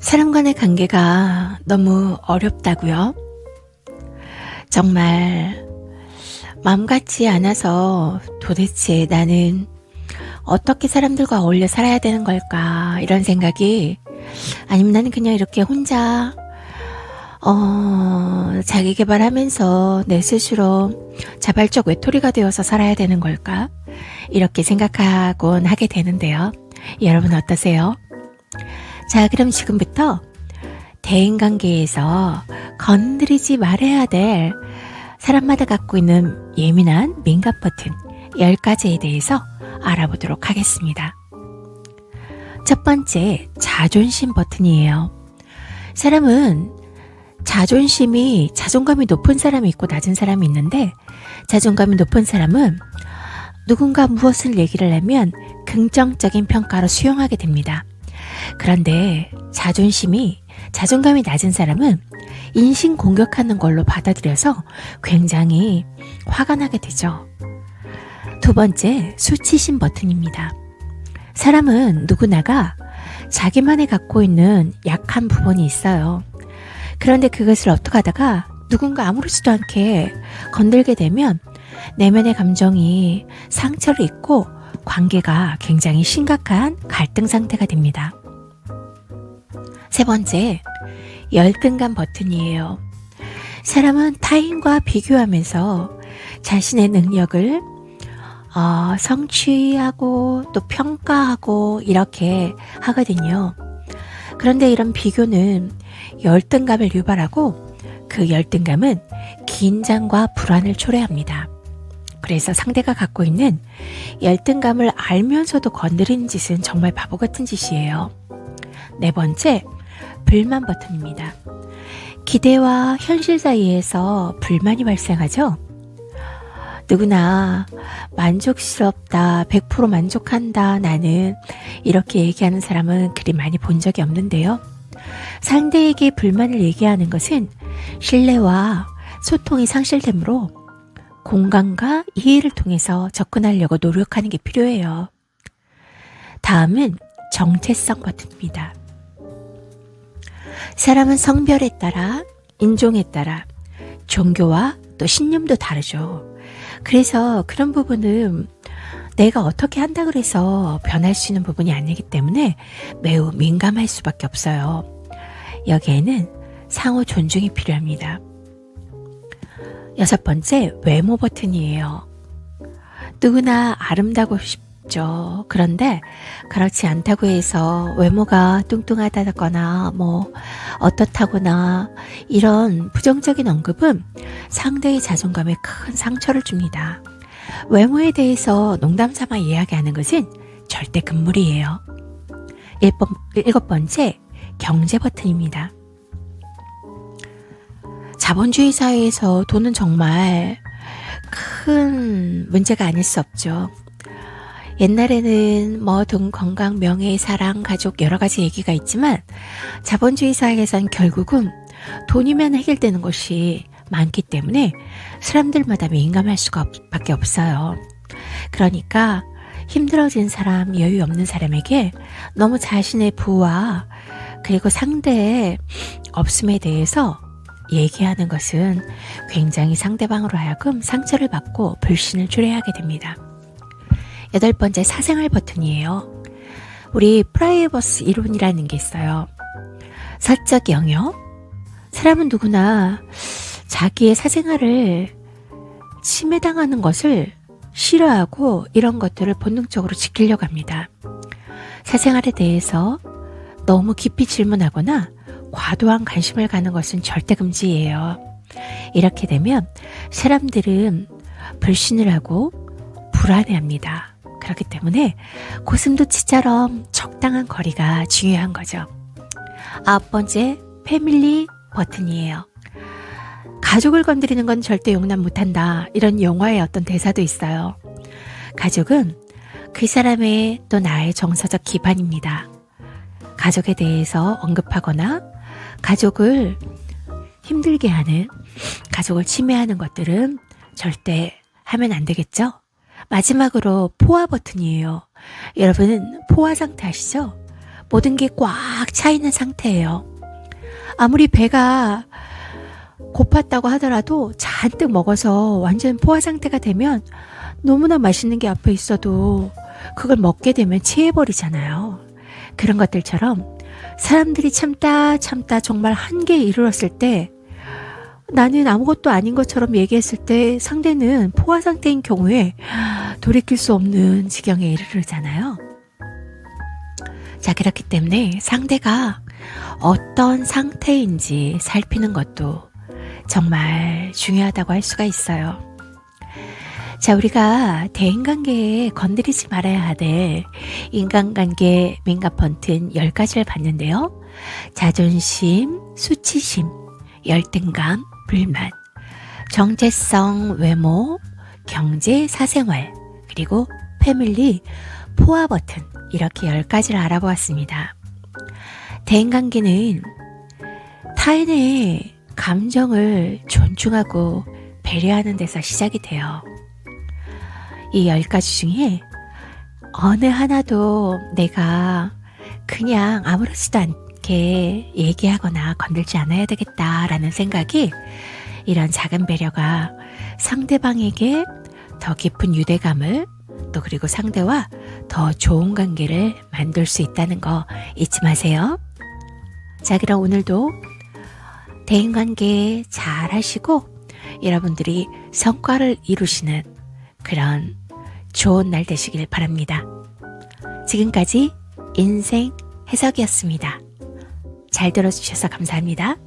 사람 간의 관계가 너무 어렵다고요? 정말 마음 같지 않아서 도대체 나는 어떻게 사람들과 어울려 살아야 되는 걸까 이런 생각이, 아니면 나는 그냥 이렇게 혼자 자기 개발하면서 내 스스로 자발적 외톨이가 되어서 살아야 되는 걸까 이렇게 생각하곤 하게 되는데요. 여러분 어떠세요? 자, 그럼 지금부터 대인관계에서 건드리지 말아야 될 사람마다 갖고 있는 예민한 민감 버튼 10가지에 대해서 알아보도록 하겠습니다. 첫 번째, 자존심 버튼이에요. 사람은 자존감이 높은 사람이 있고 낮은 사람이 있는데, 자존감이 높은 사람은 누군가 무엇을 얘기를 하면 긍정적인 평가로 수용하게 됩니다. 그런데 자존감이 낮은 사람은 인신공격하는 걸로 받아들여서 굉장히 화가 나게 되죠. 두 번째, 수치심 버튼입니다. 사람은 누구나가 자기만이 갖고 있는 약한 부분이 있어요. 그런데 그것을 어떻게 하다가 누군가 아무렇지도 않게 건들게 되면 내면의 감정이 상처를 입고 관계가 굉장히 심각한 갈등 상태가 됩니다. 세 번째, 열등감 버튼이에요. 사람은 타인과 비교하면서 자신의 능력을 성취하고 또 평가하고 이렇게 하거든요. 그런데 이런 비교는 열등감을 유발하고, 그 열등감은 긴장과 불안을 초래합니다. 그래서 상대가 갖고 있는 열등감을 알면서도 건드리는 짓은 정말 바보 같은 짓이에요. 네 번째, 불만 버튼입니다. 기대와 현실 사이에서 불만이 발생하죠. 누구나 만족스럽다, 100% 만족한다, 나는 이렇게 얘기하는 사람은 그리 많이 본 적이 없는데요. 상대에게 불만을 얘기하는 것은 신뢰와 소통이 상실되므로 공감과 이해를 통해서 접근하려고 노력하는 게 필요해요. 다음은 정체성 버튼입니다. 사람은 성별에 따라, 인종에 따라, 종교와 또 신념도 다르죠. 그래서 그런 부분은 내가 어떻게 한다 그래서 변할 수 있는 부분이 아니기 때문에 매우 민감할 수밖에 없어요. 여기에는 상호 존중이 필요합니다. 여섯 번째, 외모 버튼이에요. 누구나 아름다고 싶죠. 그런데 그렇지 않다고 해서 외모가 뚱뚱하다거나 어떻다거나 이런 부정적인 언급은 상대의 자존감에 큰 상처를 줍니다. 외모에 대해서 농담삼아 이야기하는 것은 절대 금물이에요. 일곱 번째, 경제 버튼입니다. 자본주의 사회에서 돈은 정말 큰 문제가 아닐 수 없죠. 옛날에는 돈, 건강, 명예, 사랑, 가족 여러 가지 얘기가 있지만 자본주의 사회에선 결국은 돈이면 해결되는 것이 많기 때문에 사람들마다 민감할 수밖에 없어요. 그러니까 힘들어진 사람, 여유 없는 사람에게 너무 자신의 부와 그리고 상대의 없음에 대해서 얘기하는 것은 굉장히 상대방으로 하여금 상처를 받고 불신을 초래하게 됩니다. 여덟 번째, 사생활 버튼이에요. 우리 프라이버시 이론이라는 게 있어요. 사적 영역. 사람은 누구나 자기의 사생활을 침해당하는 것을 싫어하고 이런 것들을 본능적으로 지키려고 합니다. 사생활에 대해서 너무 깊이 질문하거나 과도한 관심을 가는 것은 절대 금지예요. 이렇게 되면 사람들은 불신을 하고 불안해합니다. 그렇기 때문에 고슴도치처럼 적당한 거리가 중요한 거죠. 아홉 번째, 패밀리 버튼이에요. 가족을 건드리는 건 절대 용납 못한다, 이런 영화의 어떤 대사도 있어요. 가족은 그 사람의 또 나의 정서적 기반입니다. 가족에 대해서 언급하거나 가족을 힘들게 하는, 가족을 침해하는 것들은 절대 하면 안 되겠죠? 마지막으로 포화 버튼이에요. 여러분은 포화 상태 아시죠? 모든 게 꽉 차 있는 상태예요. 아무리 배가 고팠다고 하더라도 잔뜩 먹어서 완전 포화 상태가 되면 너무나 맛있는 게 앞에 있어도 그걸 먹게 되면 체해버리잖아요. 그런 것들처럼 사람들이 참다 정말 한계에 이르렀을 때 나는 아무것도 아닌 것처럼 얘기했을 때 상대는 포화 상태인 경우에 돌이킬 수 없는 지경에 이르르잖아요. 자, 그렇기 때문에 상대가 어떤 상태인지 살피는 것도 정말 중요하다고 할 수가 있어요. 자, 우리가 대인관계에 건드리지 말아야 할 인간관계 민감포인트 10가지를 봤는데요. 자존심, 수치심, 열등감, 불만, 정체성, 외모, 경제, 사생활, 그리고 패밀리, 포화 버튼, 이렇게 10가지를 알아보았습니다. 대인관계는 타인의 감정을 존중하고 배려하는 데서 시작이 돼요. 이 10가지 중에 어느 하나도 내가 그냥 아무렇지도 않게 얘기하거나 건들지 않아야 되겠다라는 생각이, 이런 작은 배려가 상대방에게 더 깊은 유대감을, 또 그리고 상대와 더 좋은 관계를 만들 수 있다는 거 잊지 마세요. 자, 그럼 오늘도 대인관계 잘 하시고 여러분들이 성과를 이루시는 그런 좋은 날 되시길 바랍니다. 지금까지 인생 해석이었습니다. 잘 들어주셔서 감사합니다.